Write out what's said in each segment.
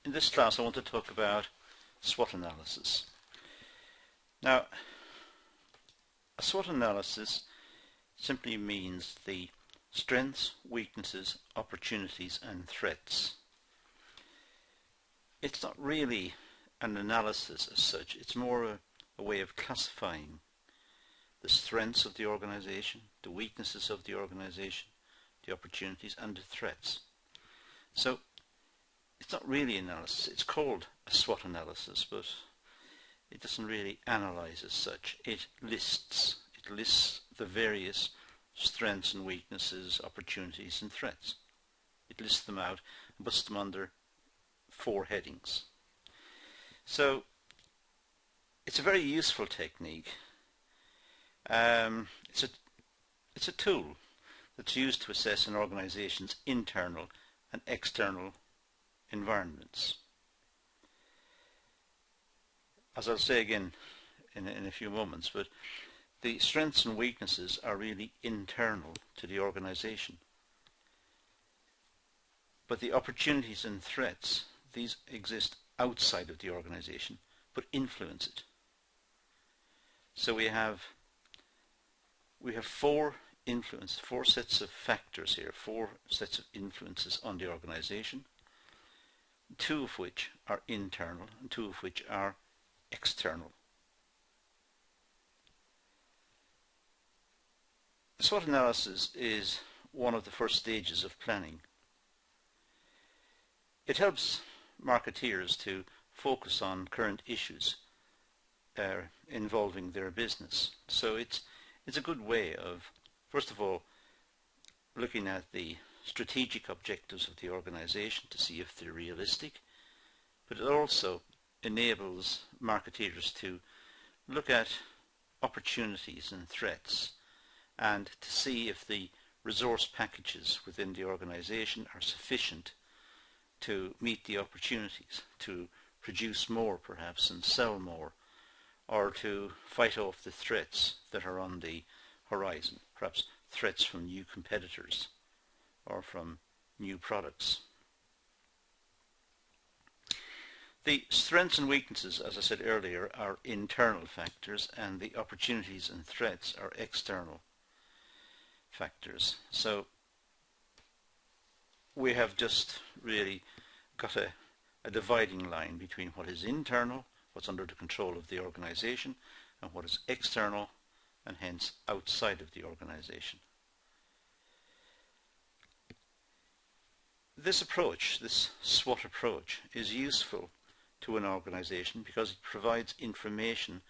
In this class I want to talk about SWOT analysis. Now, a SWOT analysis simply means the strengths, weaknesses, opportunities and threats. It's not really an analysis as such, it's more a way of classifying the strengths of the organization, the weaknesses of the organization, the opportunities and the threats. So it's not really analysis. It's called a SWOT analysis, but it doesn't really analyze as such. It lists the various strengths and weaknesses, opportunities and threats. It lists them out and puts them under 4 headings. So it's a very useful technique. It's a tool that's used to assess an organization's internal and external environments. As I'll say again in a few moments, but the strengths and weaknesses are really internal to the organization. But the opportunities and threats, these exist outside of the organization, but influence it. So we have 4 sets of factors here, 4 sets of influences on the organization, 2 of which are internal and 2 of which are external. The SWOT analysis is one of the first stages of planning. It helps marketeers to focus on current issues involving their business. So it's a good way of, first of all, looking at the strategic objectives of the organization to see if they're realistic, but it also enables marketeers to look at opportunities and threats and to see if the resource packages within the organization are sufficient to meet the opportunities, to produce more perhaps and sell more, or to fight off the threats that are on the horizon, perhaps threats from new competitors or from new products. The strengths and weaknesses, as I said earlier, are internal factors, and the opportunities and threats are external factors. So we have just really got a dividing line between what is internal, what's under the control of the organization, and what is external and hence outside of the organization. This approach, this SWOT approach, is useful to an organization because it provides information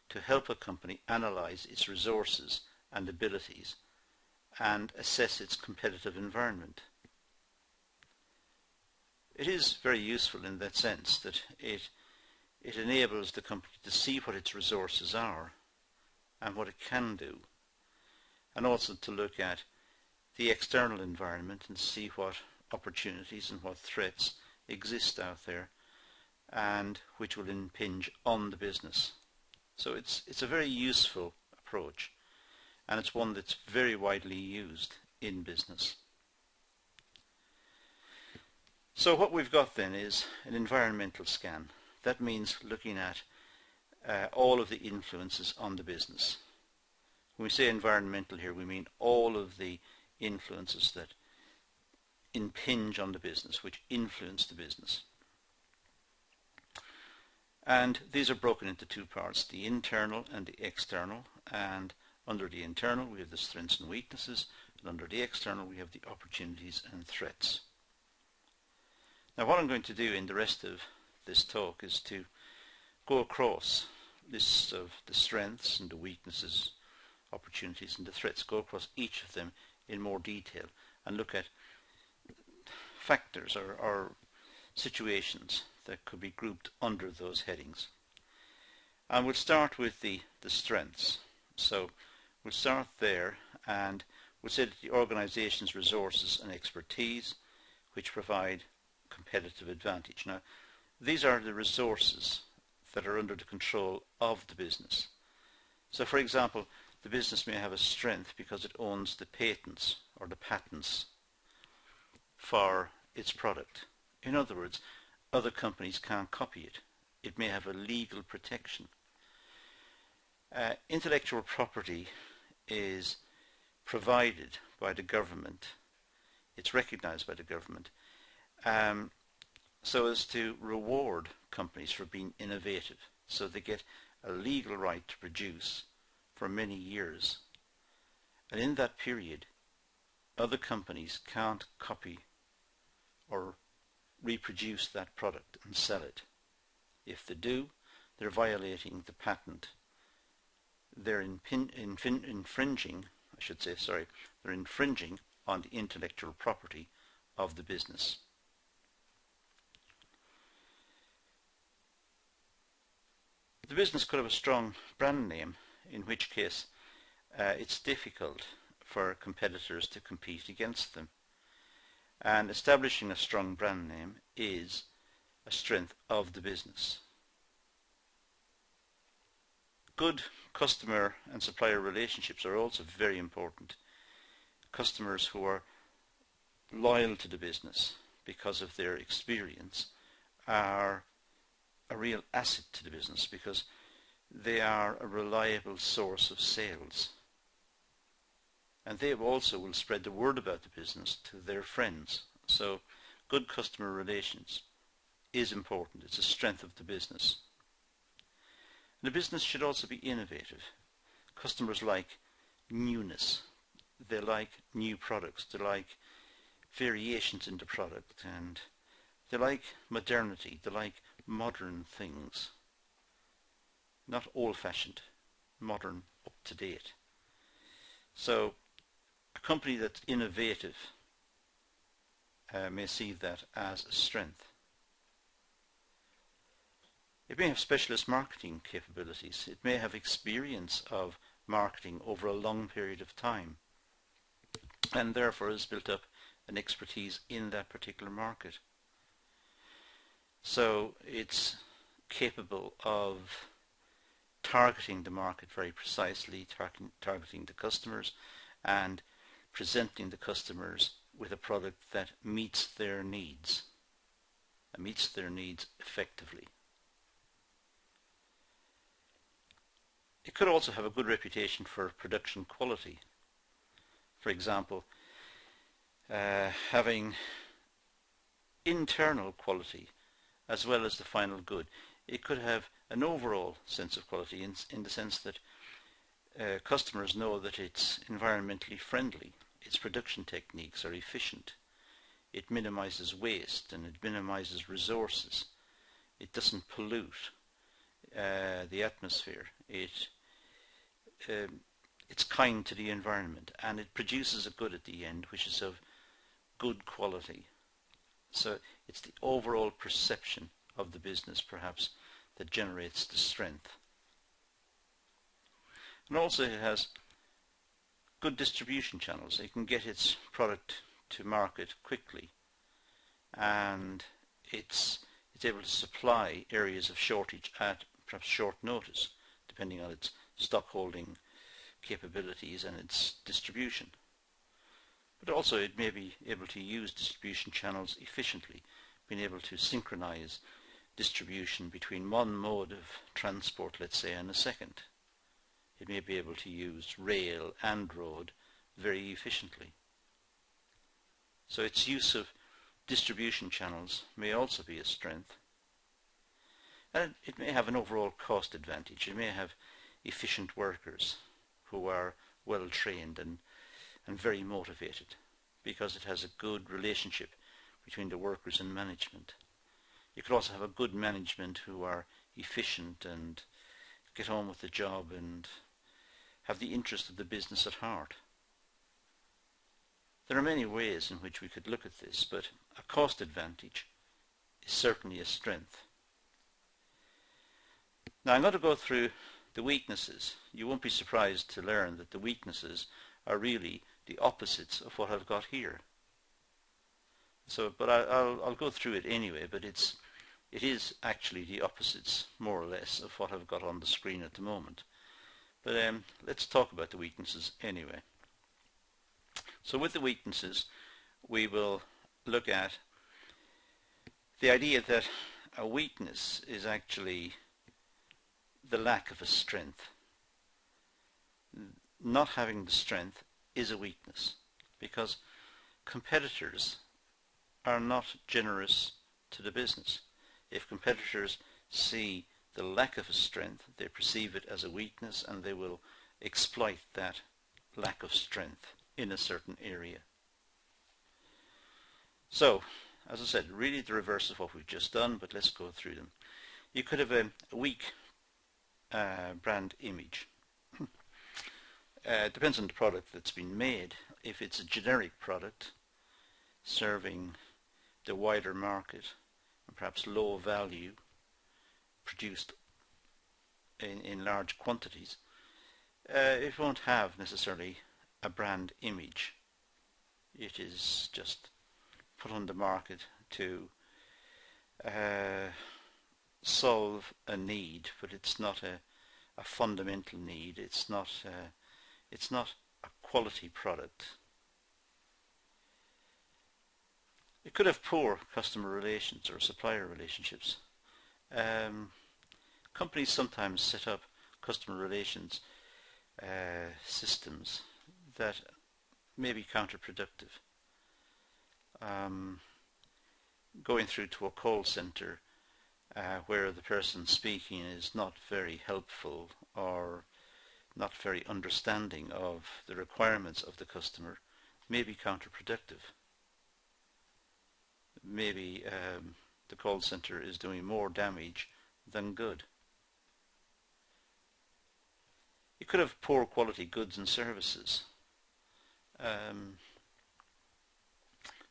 to help a company analyze its resources and abilities and assess its competitive environment. It is very useful in that sense that it enables the company to see what its resources are and what it can do, and also to look at the external environment and see what opportunities and what threats exist out there and which will impinge on the business. So it's a very useful approach, and it's one that's very widely used in business. So what we've got then is an environmental scan. That means looking at all of the influences on the business. When we say environmental here, we mean all of the influences that impinge on the business, which influence the business. And these are broken into 2 parts, the internal and the external. And under the internal we have the strengths and weaknesses, and under the external we have the opportunities and threats. Now what I'm going to do in the rest of this talk is to go across lists of the strengths and the weaknesses, opportunities and the threats, go across each of them in more detail and look at factors or situations that could be grouped under those headings. And we'll start with the strengths. So we'll start there and we'll say that the organization's resources and expertise which provide competitive advantage. Now these are the resources that are under the control of the business. So for example, the business may have a strength because it owns the patents or the patents for its product. In other words, other companies can't copy it. It may have a legal protection. Intellectual property is provided by the government. It's recognized by the government so as to reward companies for being innovative. So they get a legal right to produce for many years. And in that period, other companies can't copy or reproduce that product and sell it. If they do, they're violating the patent. They're infringing, they're infringing on the intellectual property of the business. The business could have a strong brand name, in which case it's difficult for competitors to compete against them. And establishing a strong brand name is a strength of the business. Good customer and supplier relationships are also very important. Customers who are loyal to the business because of their experience are a real asset to the business because they are a reliable source of sales. And they also will spread the word about the business to their friends. So good customer relations is important. It's a strength of the business. And the business should also be innovative. Customers like newness. They like new products. They like variations in the product. And they like modernity. They like modern things. Not old-fashioned. Modern, up-to-date. So a company that's innovative may see that as a strength. It may have specialist marketing capabilities. It may have experience of marketing over a long period of time and therefore has built up an expertise in that particular market. So it's capable of targeting the market very precisely, targeting the customers and presenting the customers with a product that meets their needs and meets their needs effectively. It could also have a good reputation for production quality. For example, having internal quality as well as the final good. It could have an overall sense of quality in the sense that customers know that it's environmentally friendly, its production techniques are efficient, it minimizes waste and it minimizes resources, it doesn't pollute the atmosphere, it's kind to the environment, and it produces a good at the end which is of good quality. So it's the overall perception of the business perhaps that generates the strength. And also it has good distribution channels. It can get its product to market quickly, and it's able to supply areas of shortage at perhaps short notice, depending on its stock holding capabilities and its distribution. But also it may be able to use distribution channels efficiently, being able to synchronize distribution between one mode of transport, let's say, and a second. It may be able to use rail and road very efficiently. So its use of distribution channels may also be a strength. And it may have an overall cost advantage. It may have efficient workers who are well trained and very motivated because it has a good relationship between the workers and management. You could also have a good management who are efficient and get on with the job and have the interest of the business at heart. There are many ways in which we could look at this, but a cost advantage is certainly a strength. Now I'm going to go through the weaknesses. You won't be surprised to learn that the weaknesses are really the opposites of what I've got here. So, but I'll go through it anyway, but it is actually the opposites, more or less, of what I've got on the screen at the moment. But let's talk about the weaknesses anyway. So with the weaknesses, we will look at the idea that a weakness is actually the lack of a strength. Not having the strength is a weakness, because competitors are not generous to the business. If competitors see the lack of a strength, they perceive it as a weakness, and they will exploit that lack of strength in a certain area. So, as I said, really the reverse of what we've just done, but let's go through them. You could have a weak brand image. It depends on the product that's been made. If it's a generic product serving the wider market and perhaps low value, produced in large quantities, it won't have necessarily a brand image. It is just put on the market to solve a need, but it's not a fundamental need. It's not a quality product. It could have poor customer relations or supplier relationships. Companies sometimes set up customer relations systems that may be counterproductive. Going through to a call center where the person speaking is not very helpful or not very understanding of the requirements of the customer may be counterproductive. Maybe the call center is doing more damage than good. You could have poor quality goods and services.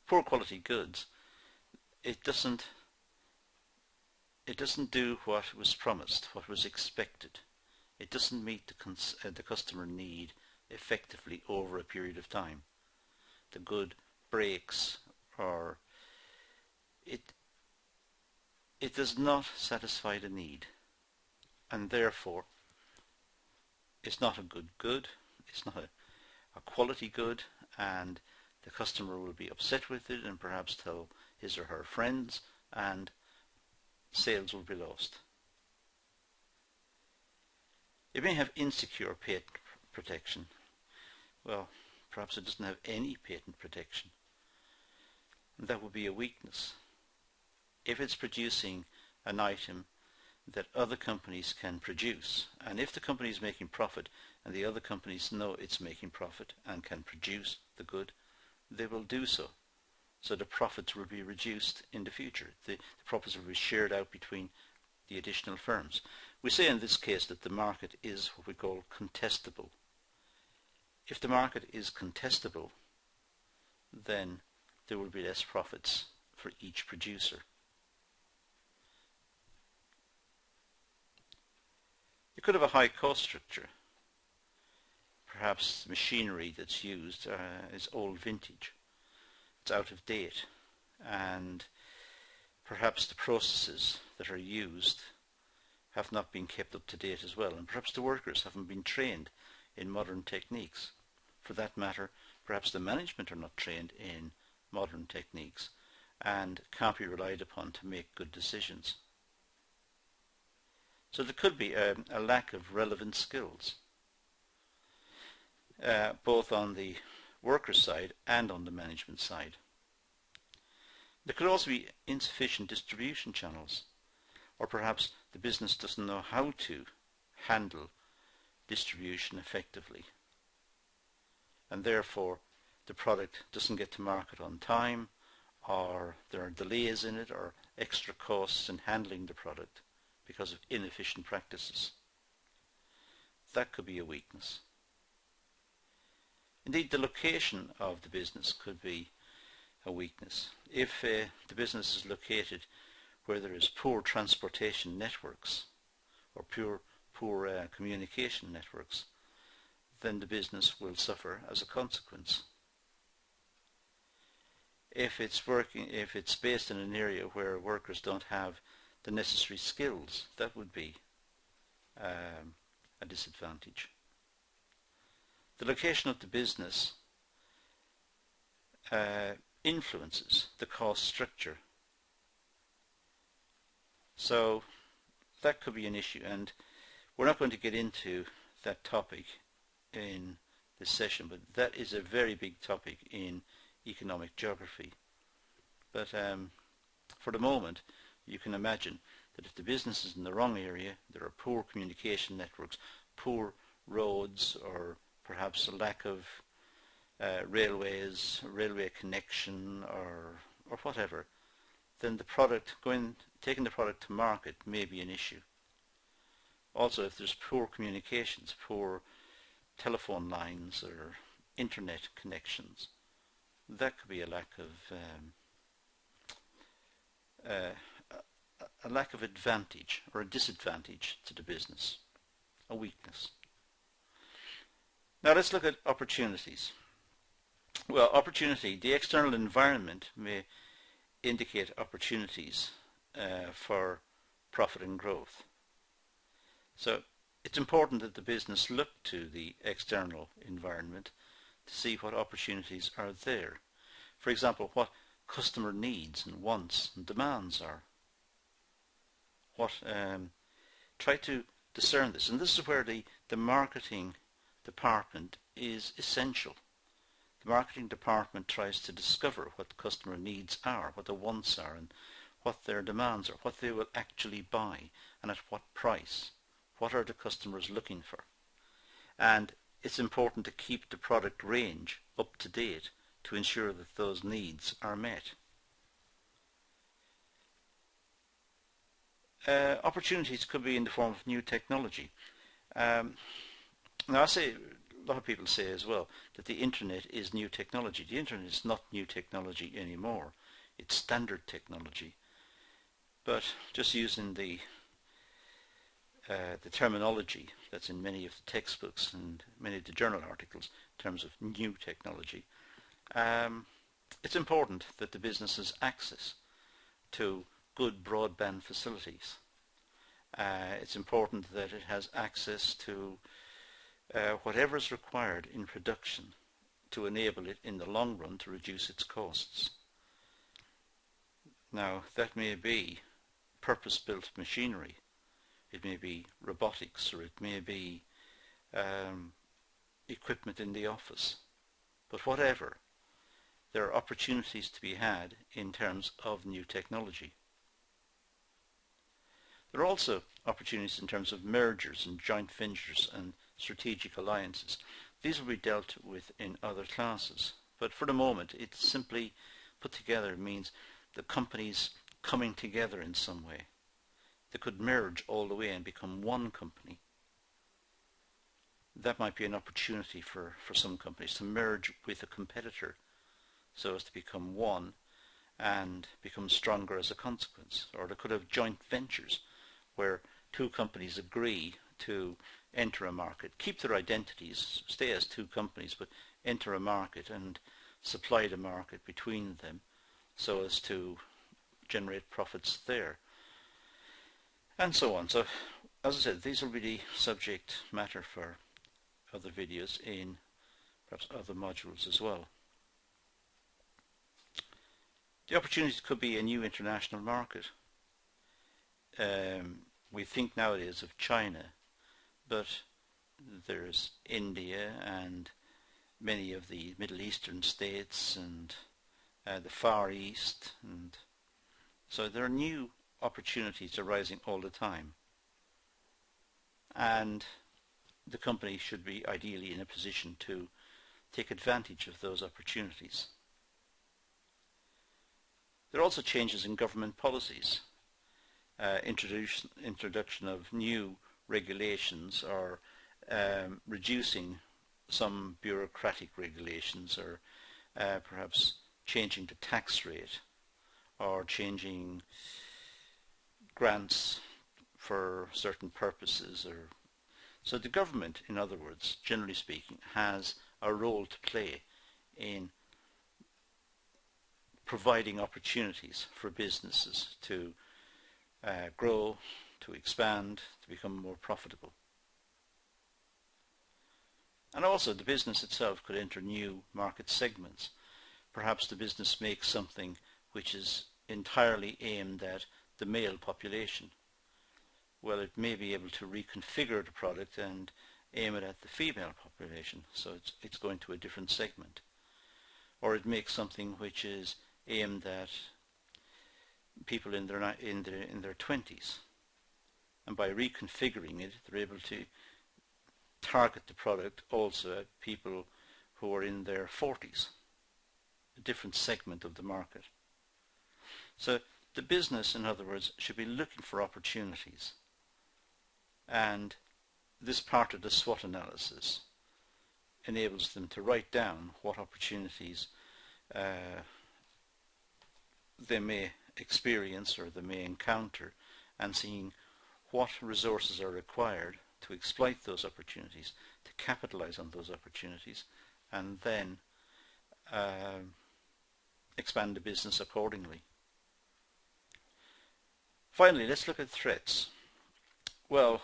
Poor quality goods, it doesn't do what was promised, what was expected. It doesn't meet the customer need effectively over a period of time. The good breaks, or it does not satisfy the need, and therefore it's not a good good, it's not a quality good, and the customer will be upset with it and perhaps tell his or her friends, and sales will be lost. It may have insecure patent protection. Well, perhaps it doesn't have any patent protection. And that would be a weakness. If it's producing an item that other companies can produce, and if the company is making profit and the other companies know it's making profit and can produce the good, they will do so. So the profits will be reduced in the future. The profits will be shared out between the additional firms. We say in this case that the market is what we call contestable. If the market is contestable, then there will be less profits for each producer. You could have a high cost structure. Perhaps the machinery that's used is old vintage. It's out of date, and perhaps the processes that are used have not been kept up to date as well, and perhaps the workers haven't been trained in modern techniques. For that matter, perhaps the management are not trained in modern techniques and can't be relied upon to make good decisions. So there could be a lack of relevant skills, both on the worker side and on the management side. There could also be insufficient distribution channels, or perhaps the business doesn't know how to handle distribution effectively, and therefore the product doesn't get to market on time, or there are delays in it, or extra costs in handling the product because of inefficient practices. That could be a weakness. Indeed, the location of the business could be a weakness. If the business is located where there is poor transportation networks or poor communication networks, then the business will suffer as a consequence. If it's based in an area where workers don't have the necessary skills, that would be a disadvantage. The location of the business influences the cost structure So that could be an issue, and we're not going to get into that topic in this session, but that is a very big topic in economic geography. But for the moment, you can imagine that if the business is in the wrong area, there are poor communication networks, poor roads, or perhaps a lack of railway connection, or whatever, then the product taking the product to market may be an issue. Also, if there's poor communications, poor telephone lines or internet connections, that could be a lack of advantage or a disadvantage to the business, a weakness. Now let's look at opportunities. Well, opportunity, the external environment may indicate opportunities for profit and growth. So it's important that the business look to the external environment to see what opportunities are there. For example, what customer needs and wants and demands are. Try to discern this, and this is where the marketing department is essential. The marketing department tries to discover what the customer needs are, what the wants are, and what their demands are, what they will actually buy, and at what price. What are the customers looking for? And it's important to keep the product range up to date to ensure that those needs are met. Opportunities could be in the form of new technology. Now a lot of people say as well that the internet is new technology. The internet is not new technology anymore. It's standard technology. But just using the terminology that's in many of the textbooks and many of the journal articles in terms of new technology, it's important that the business has access to good broadband facilities. It's important that it has access to whatever is required in production to enable it in the long run to reduce its costs. Now that may be purpose-built machinery, it may be robotics, or it may be equipment in the office, but whatever, there are opportunities to be had in terms of new technology. There are also opportunities in terms of mergers and joint ventures and strategic alliances. These will be dealt with in other classes, but for the moment it's simply put together means the companies coming together in some way. They could merge all the way and become one company. That might be an opportunity for some companies to merge with a competitor so as to become one and become stronger as a consequence. Or they could have joint ventures where two companies agree to enter a market, keep their identities, stay as two companies, but enter a market and supply the market between them so as to generate profits there, and so on. So, as I said, these will be the subject matter for other videos in perhaps other modules as well. The opportunities could be a new international market. We think nowadays of China, but there's India and many of the Middle Eastern states and the Far East, and so there are new opportunities arising all the time, and the company should be ideally in a position to take advantage of those opportunities. There are also changes in government policies, introduction of new regulations, or reducing some bureaucratic regulations, or perhaps changing the tax rate, or changing grants for certain purposes. Or so the government, in other words, generally speaking, has a role to play in providing opportunities for businesses to grow, to expand, to become more profitable. And also the business itself could enter new market segments. Perhaps the business makes something which is entirely aimed at the male population. Well, it may be able to reconfigure the product and aim it at the female population, so it's going to a different segment. Or it makes something which is aimed at people in their 20s, and by reconfiguring it, they're able to target the product also at people who are in their 40s, a different segment of the market. So the business, in other words, should be looking for opportunities, and this part of the SWOT analysis enables them to write down what opportunities they may experience or they may encounter, and seeing what resources are required to exploit those opportunities, to capitalize on those opportunities, and then expand the business accordingly. Finally, let's look at threats. Well,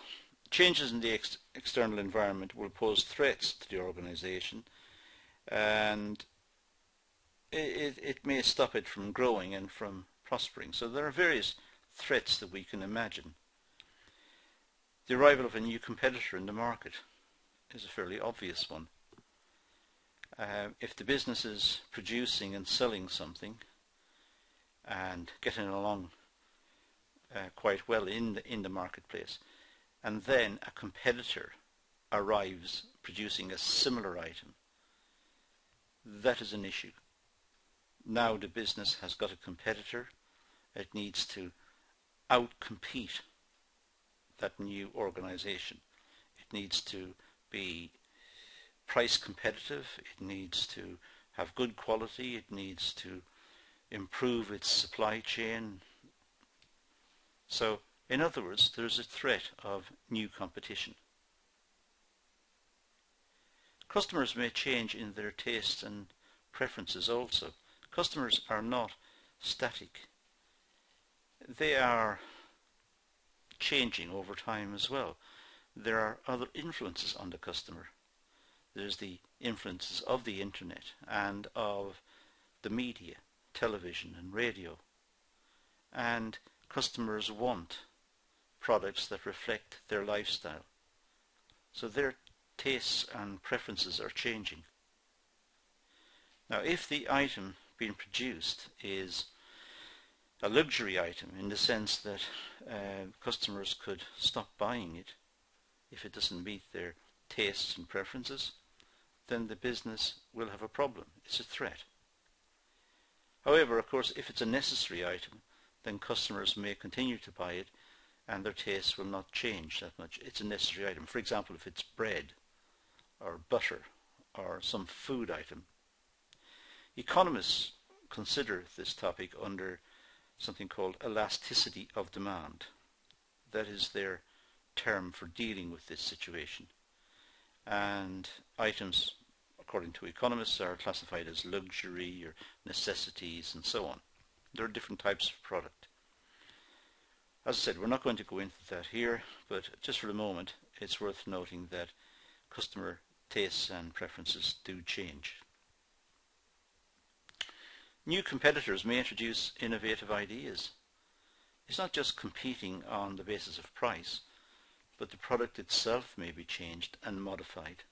changes in the external environment will pose threats to the organization, and it may stop it from growing and from prospering. So there are various threats that we can imagine. The arrival of a new competitor in the market is a fairly obvious one. If the business is producing and selling something and getting along quite well in the marketplace, and then a competitor arrives producing a similar item, that is an issue. Now the business has got a competitor. It needs to outcompete that new organization. It needs to be price competitive. It needs to have good quality. It needs to improve its supply chain. So, in other words, there's a threat of new competition. Customers may change in their tastes and preferences also. Customers are not static. They are changing over time as well. There are other influences on the customer. There's the influences of the internet and of the media, television and radio. And customers want products that reflect their lifestyle. So their tastes and preferences are changing. Now, if the item being produced is a luxury item in the sense that customers could stop buying it if it doesn't meet their tastes and preferences, then the business will have a problem. It's a threat. However, of course, if it's a necessary item, then customers may continue to buy it and their tastes will not change that much. It's a necessary item. For example, if it's bread or butter or some food item. Economists consider this topic under something called elasticity of demand. That is their term for dealing with this situation. And items, according to economists, are classified as luxury or necessities and so on. There are different types of product. As I said, we're not going to go into that here, but just for the moment, it's worth noting that customer tastes and preferences do change. New competitors may introduce innovative ideas. It's not just competing on the basis of price, but the product itself may be changed and modified.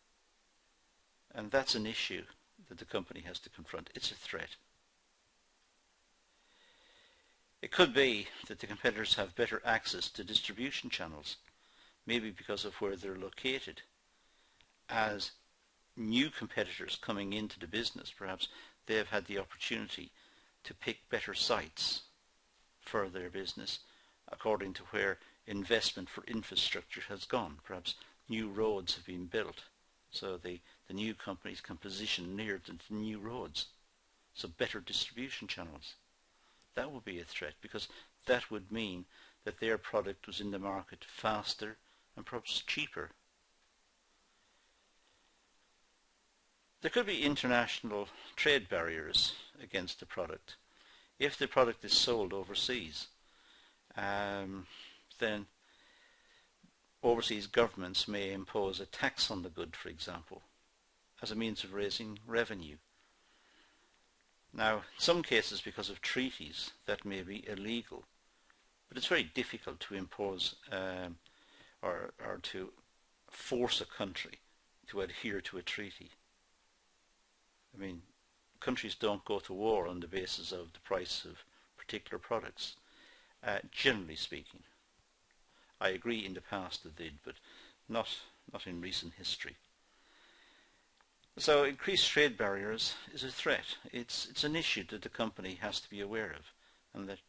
And that's an issue that the company has to confront. It's a threat. It could be that the competitors have better access to distribution channels, maybe because of where they're located. As new competitors coming into the business, perhaps they have had the opportunity to pick better sites for their business according to where investment for infrastructure has gone. Perhaps new roads have been built, so the new companies can position near the new roads. So better distribution channels. That would be a threat, because that would mean that their product was in the market faster and perhaps cheaper. There could be international trade barriers against the product. If the product is sold overseas, then overseas governments may impose a tax on the good, for example, as a means of raising revenue. Now, in some cases, because of treaties, that may be illegal, but it's very difficult to impose or to force a country to adhere to a treaty. I mean, countries don't go to war on the basis of the price of particular products, generally speaking. I agree in the past it did, but not in recent history. So increased trade barriers is a threat. It's an issue that the company has to be aware of and that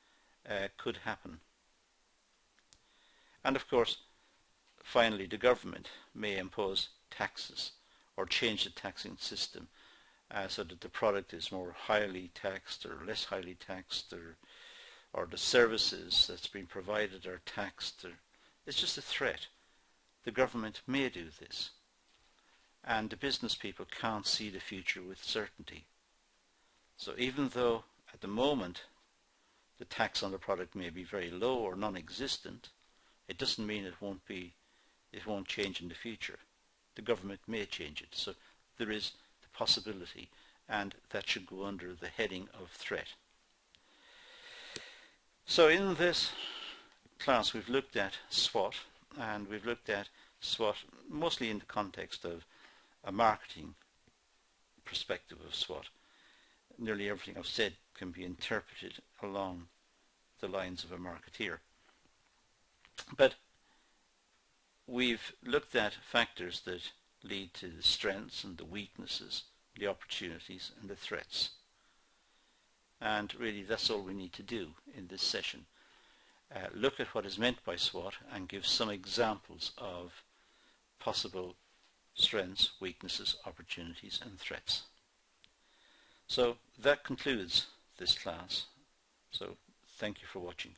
could happen. And of course, finally, the government may impose taxes or change the taxing system so that the product is more highly taxed or less highly taxed, or the services that's being provided are taxed. It's just a threat. The government may do this, and the business people can't see the future with certainty. So even though at the moment the tax on the product may be very low or non-existent, it doesn't mean it won't change in the future. The government may change it. So there is the possibility, and that should go under the heading of threat. So in this class we've looked at SWOT, and we've looked at SWOT mostly in the context of a marketing perspective of SWOT. Nearly everything I've said can be interpreted along the lines of a marketeer. But we've looked at factors that lead to the strengths and the weaknesses, the opportunities and the threats. And really that's all we need to do in this session. Look at what is meant by SWOT and give some examples of possible strengths, weaknesses, opportunities and threats. So that concludes this class. So thank you for watching.